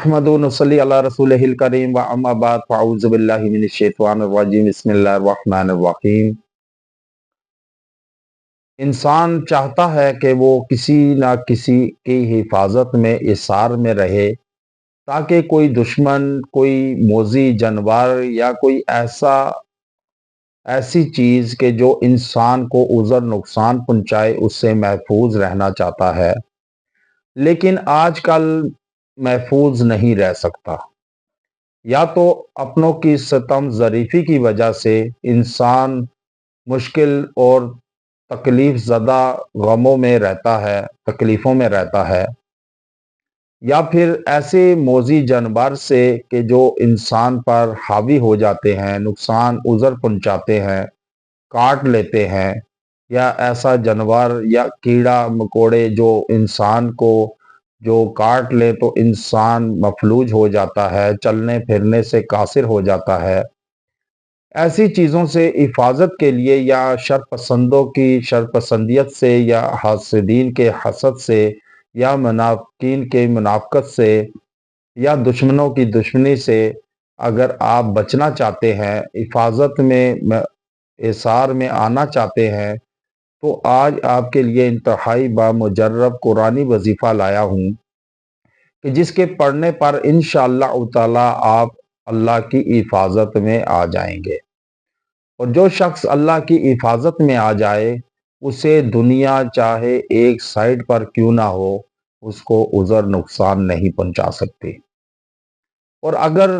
नहमदु व नसल्ली अला रसूलिहिल करीम व अम्मा बाद फ़अऊज़ु बिल्लाहि मिनश शैतानिर रजीम बिस्मिल्लाहिर रहमानिर रहीम। इंसान चाहता है कि वो किसी ना किसी की हिफाजत में इसार में रहे, ताकि कोई दुश्मन, कोई मोज़ी जानवर या कोई ऐसी चीज़ के जो इंसान को उज़र नुकसान पहुँचाए, उससे महफूज रहना चाहता है। लेकिन आजकल महफूज नहीं रह सकता। या तो अपनों की सितम ज़रीफ़ी की वजह से इंसान मुश्किल और तकलीफ ज़दा गमों में रहता है, तकलीफ़ों में रहता है, या फिर ऐसे मोज़ी जानवर से कि जो इंसान पर हावी हो जाते हैं, नुकसान उज़र पहुँचाते हैं, काट लेते हैं, या ऐसा जानवर या कीड़ा मकोड़े जो इंसान को जो काट ले तो इंसान मफलूज हो जाता है, चलने फिरने से कासिर हो जाता है। ऐसी चीज़ों से हिफाजत के लिए या शरपसंदों की शरपसंदियत से या हासिदीन के हसद से या मुनाफिकीन के मुनाफ़क़त से या दुश्मनों की दुश्मनी से अगर आप बचना चाहते हैं, हिफाजत में एसार में आना चाहते हैं, तो आज आपके लिए इंतहाई बामुजर्रब कुरानी वजीफ़ा लाया हूँ कि जिसके पढ़ने पर इंशाअल्लाह ताला आप अल्लाह की हिफाजत में आ जाएंगे। और जो शख्स अल्लाह की हिफाजत में आ जाए, उसे दुनिया चाहे एक साइड पर क्यों ना हो, उसको उज़र नुकसान नहीं पहुंचा सकती। और अगर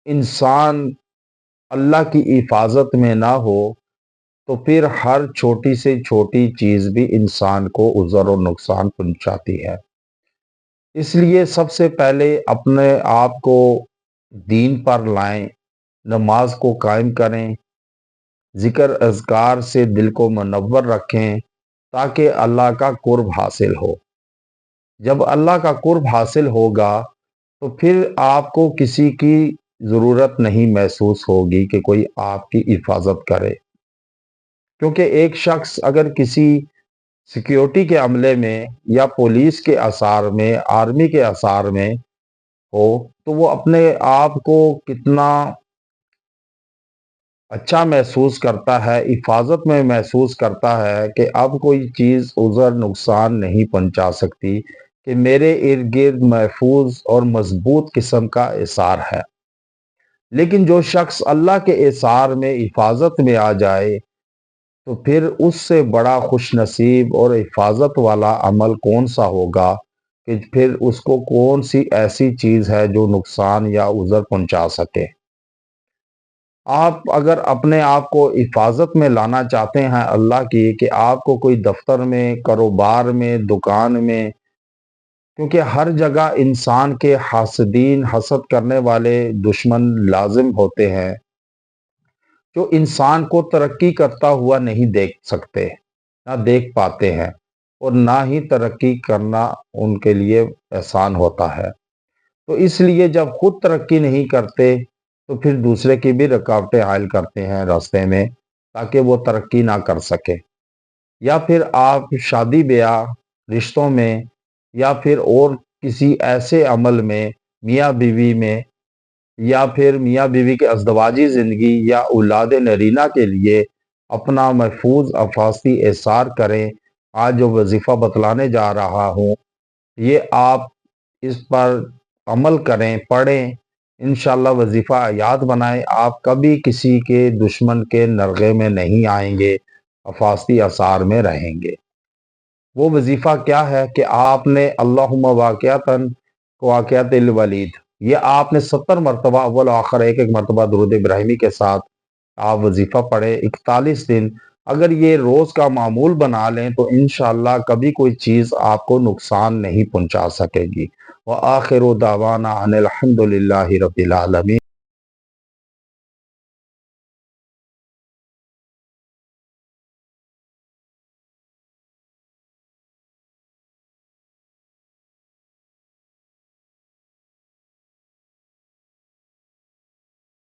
इंसान अल्लाह की हिफाजत में ना हो, तो फिर हर छोटी से छोटी चीज़ भी इंसान को उज़र और नुकसान पहुंचाती है। इसलिए सबसे पहले अपने आप को दीन पर लाएं, नमाज को कायम करें, ज़िक्र अज़कार से दिल को मुनव्वर रखें, ताकि अल्लाह का कुर्ब हासिल हो। जब अल्लाह का कुर्ब हासिल होगा, तो फिर आपको किसी की ज़रूरत नहीं महसूस होगी कि कोई आपकी हिफाजत करे। क्योंकि एक शख्स अगर किसी सिक्योरिटी के अमले में या पुलिस के असार में, आर्मी के असार में हो, तो वो अपने आप को कितना अच्छा महसूस करता है, हिफाजत में महसूस करता है कि अब कोई चीज़ उज़र नुकसान नहीं पहुंचा सकती, कि मेरे इर्द गिर्द महफूज और मजबूत किस्म का इसार है। लेकिन जो शख्स अल्लाह के इसार में, हिफाजत में आ जाए, तो फिर उससे बड़ा खुश नसीब और हिफाजत वाला अमल कौन सा होगा, कि फिर उसको कौन सी ऐसी चीज़ है जो नुकसान या उज़र पहुंचा सके। आप अगर अपने आप को हिफाजत में लाना चाहते हैं अल्लाह की, कि आपको कोई दफ्तर में, कारोबार में, दुकान में, क्योंकि हर जगह इंसान के हासदीन, हसद करने वाले दुश्मन लाजिम होते हैं, जो इंसान को तरक्की करता हुआ नहीं देख सकते, ना देख पाते हैं, और ना ही तरक्की करना उनके लिए आसान होता है। तो इसलिए जब खुद तरक्की नहीं करते, तो फिर दूसरे की भी रुकावटें हायल करते हैं रास्ते में, ताकि वो तरक्की ना कर सके। या फिर आप शादी ब्याह, रिश्तों में, या फिर और किसी ऐसे अमल में, मियाँ बीवी में, या फिर मियाँ बीवी के अज़दवाजी ज़िंदगी या औलाद नरीना के लिए अपना महफूज अफासी एसार करें। आज जो वजीफ़ा बतलाने जा रहा हूँ, ये आप इस पर अमल करें, पढ़ें, इंशाअल्लाह वजीफ़ा याद बनाएं। आप कभी किसी के दुश्मन के नरगे में नहीं आएंगे, अफासी आसार में रहेंगे। वो वजीफ़ा क्या है कि आपने अल्लाहुम्मा वाक़िअतन वाक़िअतिल वलीद, ये आपने 70 मरतबा अव्वल आखिर एक एक मरतबा दुरूद इब्राहिमी के साथ आप वजीफ़ा पढ़े 41 दिन। अगर ये रोज़ का मामूल बना लें, तो इंशाअल्लाह कभी कोई चीज़ आपको नुकसान नहीं पहुंचा सकेगी। व आखिरु दावाना अनिल हम्दुलिल्लाहि रब्बिल आलमीन।